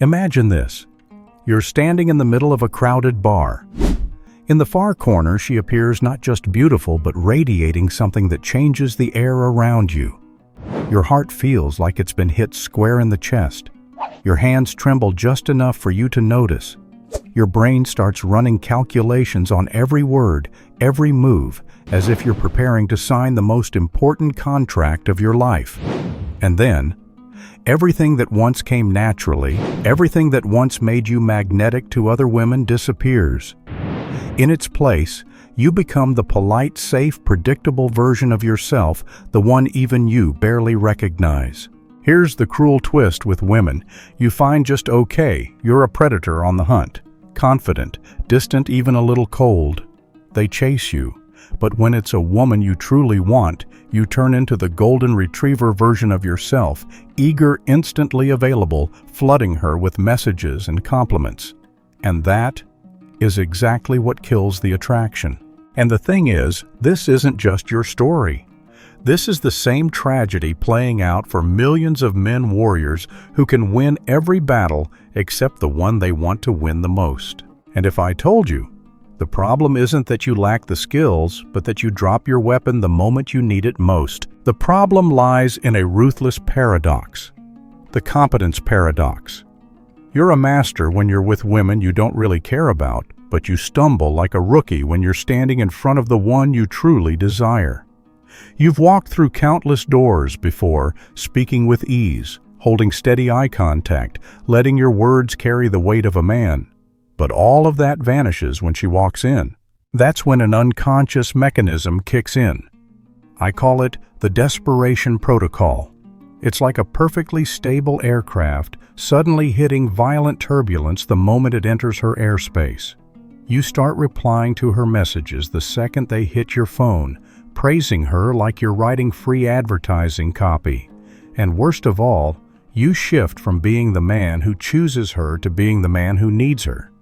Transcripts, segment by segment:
Imagine this. You're standing in the middle of a crowded bar. In the far corner, she appears not just beautiful but radiating something that changes the air around you. Your heart feels like it's been hit square in the chest. Your hands tremble just enough for you to notice. Your brain starts running calculations on every word, every move, as if you're preparing to sign the most important contract of your life. And then, everything that once came naturally, everything that once made you magnetic to other women disappears. In its place, you become the polite, safe, predictable version of yourself, the one even you barely recognize. Here's the cruel twist with women. You find just okay, you're a predator on the hunt. Confident, distant, even a little cold. They chase you. But when it's a woman you truly want, you turn into the golden retriever version of yourself, eager, instantly available, flooding her with messages and compliments. And that is exactly what kills the attraction. And the thing is, this isn't just your story. This is the same tragedy playing out for millions of men warriors who can win every battle except the one they want to win the most. And if I told you, the problem isn't that you lack the skills, but that you drop your weapon the moment you need it most. The problem lies in a ruthless paradox, the competence paradox. You're a master when you're with women you don't really care about, but you stumble like a rookie when you're standing in front of the one you truly desire. You've walked through countless doors before, speaking with ease, holding steady eye contact, letting your words carry the weight of a man. But all of that vanishes when she walks in. That's when an unconscious mechanism kicks in. I call it the Desperation Protocol. It's like a perfectly stable aircraft suddenly hitting violent turbulence the moment it enters her airspace. You start replying to her messages the second they hit your phone, praising her like you're writing free advertising copy. And worst of all, you shift from being the man who chooses her to being the man who needs her.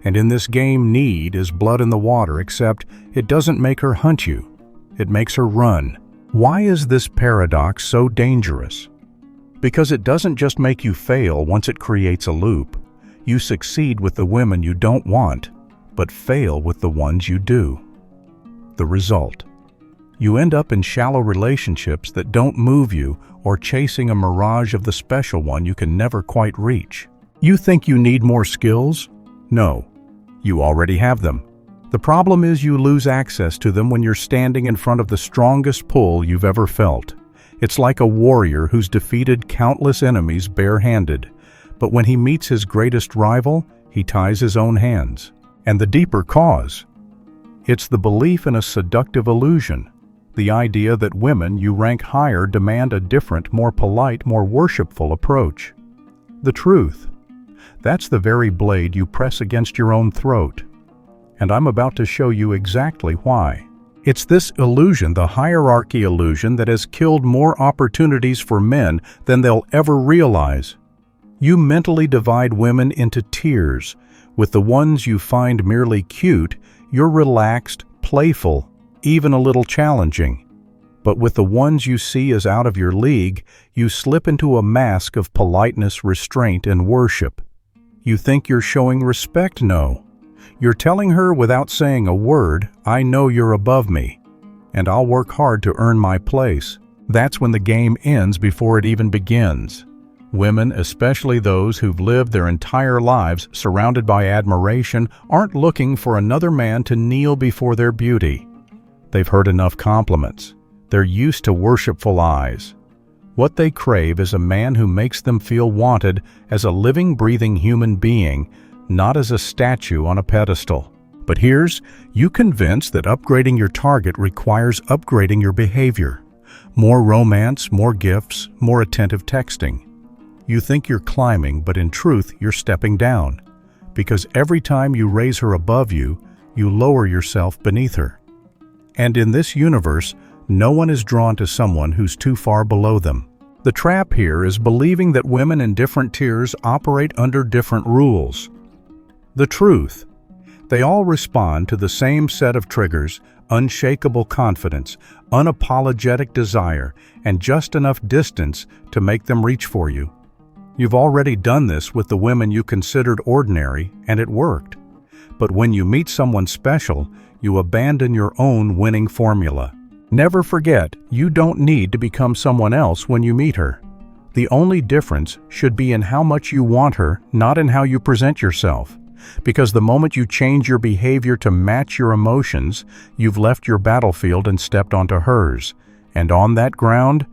And in this game, need is blood in the water, except it doesn't make her hunt you. It makes her run. Why is this paradox so dangerous? Because it doesn't just make you fail once it creates a loop. You succeed with the women you don't want, but fail with the ones you do. The result: you end up in shallow relationships that don't move you or chasing a mirage of the special one you can never quite reach. You think you need more skills? No, you already have them. The problem is you lose access to them when you're standing in front of the strongest pull you've ever felt. It's like a warrior who's defeated countless enemies bare-handed, but when he meets his greatest rival, he ties his own hands. And the deeper cause? It's the belief in a seductive illusion, the idea that women you rank higher demand a different, more polite, more worshipful approach. The truth: that's the very blade you press against your own throat. And I'm about to show you exactly why. It's this illusion, the hierarchy illusion, that has killed more opportunities for men than they'll ever realize. You mentally divide women into tiers. With the ones you find merely cute, you're relaxed, playful, even a little challenging. But with the ones you see as out of your league, you slip into a mask of politeness, restraint, and worship. You think you're showing respect? No. You're telling her without saying a word, I know you're above me, and I'll work hard to earn my place. That's when the game ends before it even begins. Women, especially those who've lived their entire lives surrounded by admiration, aren't looking for another man to kneel before their beauty. They've heard enough compliments. They're used to worshipful eyes. What they crave is a man who makes them feel wanted as a living, breathing human being, not as a statue on a pedestal. But here's you convinced that upgrading your target requires upgrading your behavior. More romance, more gifts, more attentive texting. You think you're climbing, but in truth, you're stepping down. Because every time you raise her above you, you lower yourself beneath her. And in this universe, no one is drawn to someone who's too far below them. The trap here is believing that women in different tiers operate under different rules. The truth: they all respond to the same set of triggers: unshakable confidence, unapologetic desire, and just enough distance to make them reach for you. You've already done this with the women you considered ordinary, and it worked. But when you meet someone special, you abandon your own winning formula. Never forget, you don't need to become someone else when you meet her. The only difference should be in how much you want her, not in how you present yourself. Because the moment you change your behavior to match your emotions, you've left your battlefield and stepped onto hers. And on that ground,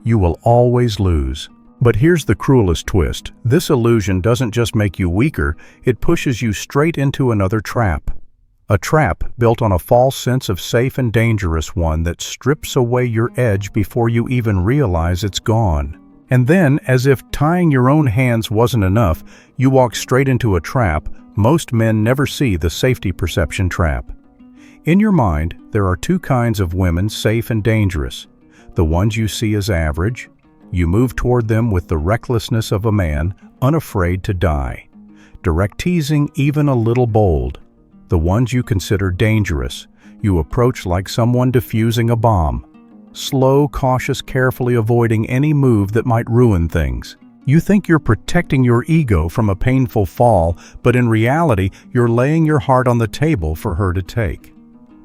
you will always lose. But here's the cruelest twist. This illusion doesn't just make you weaker, it pushes you straight into another trap. A trap built on a false sense of safe and dangerous, one that strips away your edge before you even realize it's gone. And then, as if tying your own hands wasn't enough, you walk straight into a trap. Most men never see the safety perception trap. In your mind, there are two kinds of women, safe and dangerous. The ones you see as average. You move toward them with the recklessness of a man, unafraid to die. Direct teasing, even a little bold. The ones you consider dangerous. You approach like someone defusing a bomb. Slow, cautious, carefully avoiding any move that might ruin things. You think you're protecting your ego from a painful fall, but in reality, you're laying your heart on the table for her to take.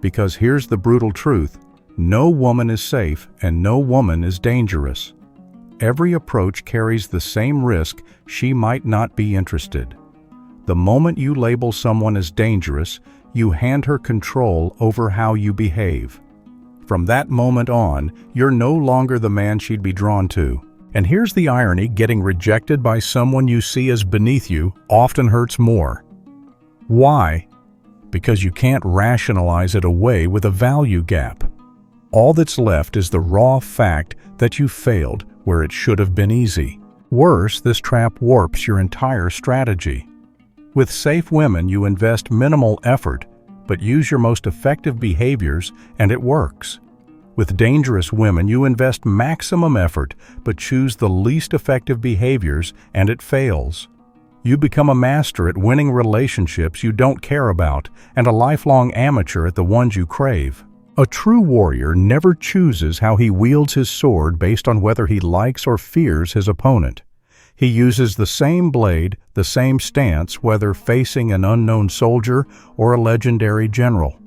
Because here's the brutal truth. No woman is safe and no woman is dangerous. Every approach carries the same risk. She might not be interested. The moment you label someone as dangerous, you hand her control over how you behave. From that moment on, you're no longer the man she'd be drawn to. And here's the irony, getting rejected by someone you see as beneath you often hurts more. Why? Because you can't rationalize it away with a value gap. All that's left is the raw fact that you failed where it should have been easy. Worse, this trap warps your entire strategy. With safe women, you invest minimal effort, but use your most effective behaviors, and it works. With dangerous women, you invest maximum effort, but choose the least effective behaviors, and it fails. You become a master at winning relationships you don't care about, and a lifelong amateur at the ones you crave. A true warrior never chooses how he wields his sword based on whether he likes or fears his opponent. He uses the same blade, the same stance, whether facing an unknown soldier or a legendary general.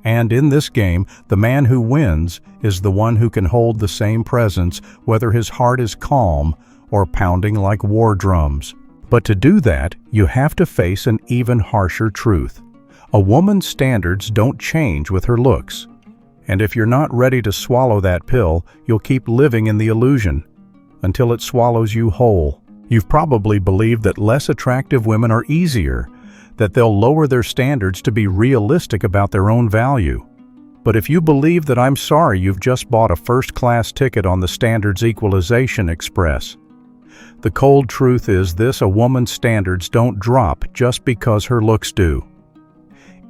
And in this game, the man who wins is the one who can hold the same presence, whether his heart is calm or pounding like war drums. But to do that, you have to face an even harsher truth. A woman's standards don't change with her looks. And if you're not ready to swallow that pill, you'll keep living in the illusion until it swallows you whole. You've probably believed that less attractive women are easier, that they'll lower their standards to be realistic about their own value. But if you believe that, I'm sorry, you've just bought a first-class ticket on the Standards Equalization Express. The cold truth is this: a woman's standards don't drop just because her looks do.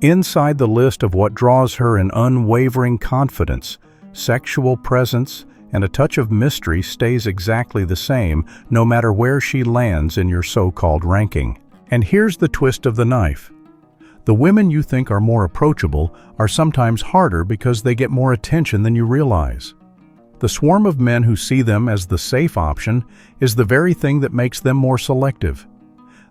Inside the list of what draws her an unwavering confidence, sexual presence, and a touch of mystery stays exactly the same, no matter where she lands in your so-called ranking. And here's the twist of the knife. The women you think are more approachable are sometimes harder because they get more attention than you realize. The swarm of men who see them as the safe option is the very thing that makes them more selective.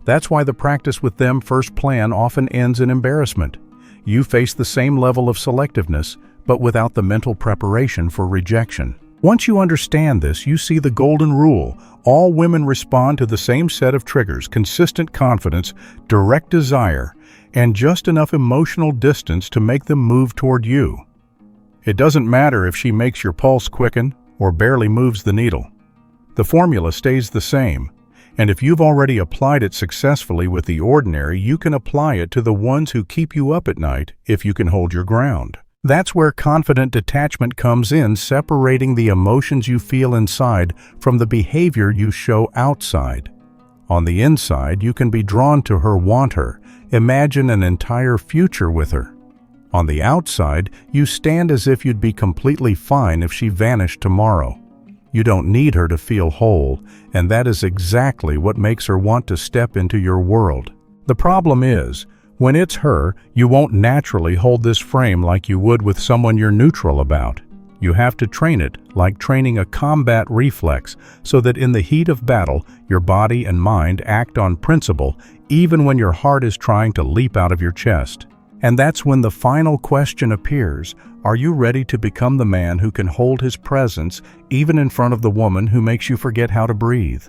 That's why the practice with them first plan often ends in embarrassment. You face the same level of selectiveness, but without the mental preparation for rejection. Once you understand this, you see the golden rule. All women respond to the same set of triggers: consistent confidence, direct desire, and just enough emotional distance to make them move toward you. It doesn't matter if she makes your pulse quicken or barely moves the needle. The formula stays the same. And if you've already applied it successfully with the ordinary, you can apply it to the ones who keep you up at night if you can hold your ground. That's where confident detachment comes in, separating the emotions you feel inside from the behavior you show outside. On the inside, you can be drawn to her, want her, imagine an entire future with her. On the outside, you stand as if you'd be completely fine if she vanished tomorrow. You don't need her to feel whole, and that is exactly what makes her want to step into your world. The problem is, when it's her, you won't naturally hold this frame like you would with someone you're neutral about. You have to train it like training a combat reflex so that in the heat of battle, your body and mind act on principle even when your heart is trying to leap out of your chest. And that's when the final question appears. Are you ready to become the man who can hold his presence even in front of the woman who makes you forget how to breathe?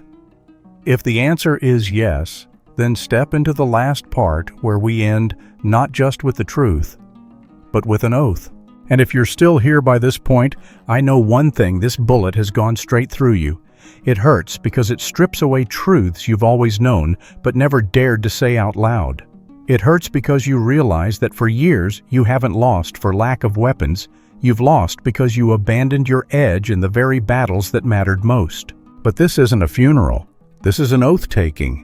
If the answer is yes, then step into the last part where we end not just with the truth, but with an oath. And if you're still here by this point, I know one thing: this bullet has gone straight through you. It hurts because it strips away truths you've always known but never dared to say out loud. It hurts because you realize that for years you haven't lost for lack of weapons. You've lost because you abandoned your edge in the very battles that mattered most. But this isn't a funeral. This is an oath-taking.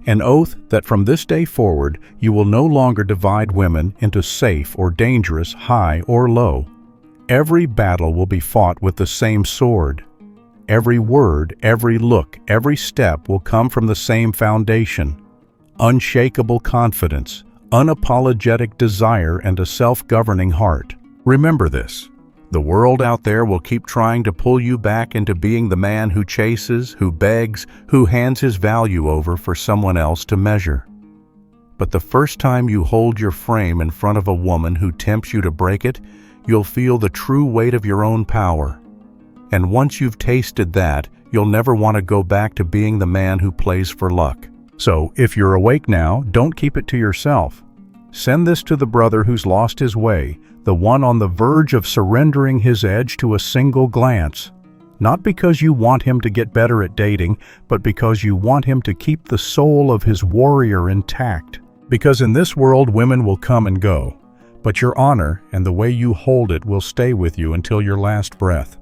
An oath that from this day forward you will no longer divide women into safe or dangerous, high or low. Every battle will be fought with the same sword. Every word, every look, every step will come from the same foundation. Unshakable confidence, unapologetic desire, and a self-governing heart. Remember this. The world out there will keep trying to pull you back into being the man who chases, who begs, who hands his value over for someone else to measure. But the first time you hold your frame in front of a woman who tempts you to break it, you'll feel the true weight of your own power. And once you've tasted that, you'll never want to go back to being the man who plays for luck. So, if you're awake now, don't keep it to yourself. Send this to the brother who's lost his way, the one on the verge of surrendering his edge to a single glance. Not because you want him to get better at dating, but because you want him to keep the soul of his warrior intact. Because in this world, women will come and go, but your honor and the way you hold it will stay with you until your last breath.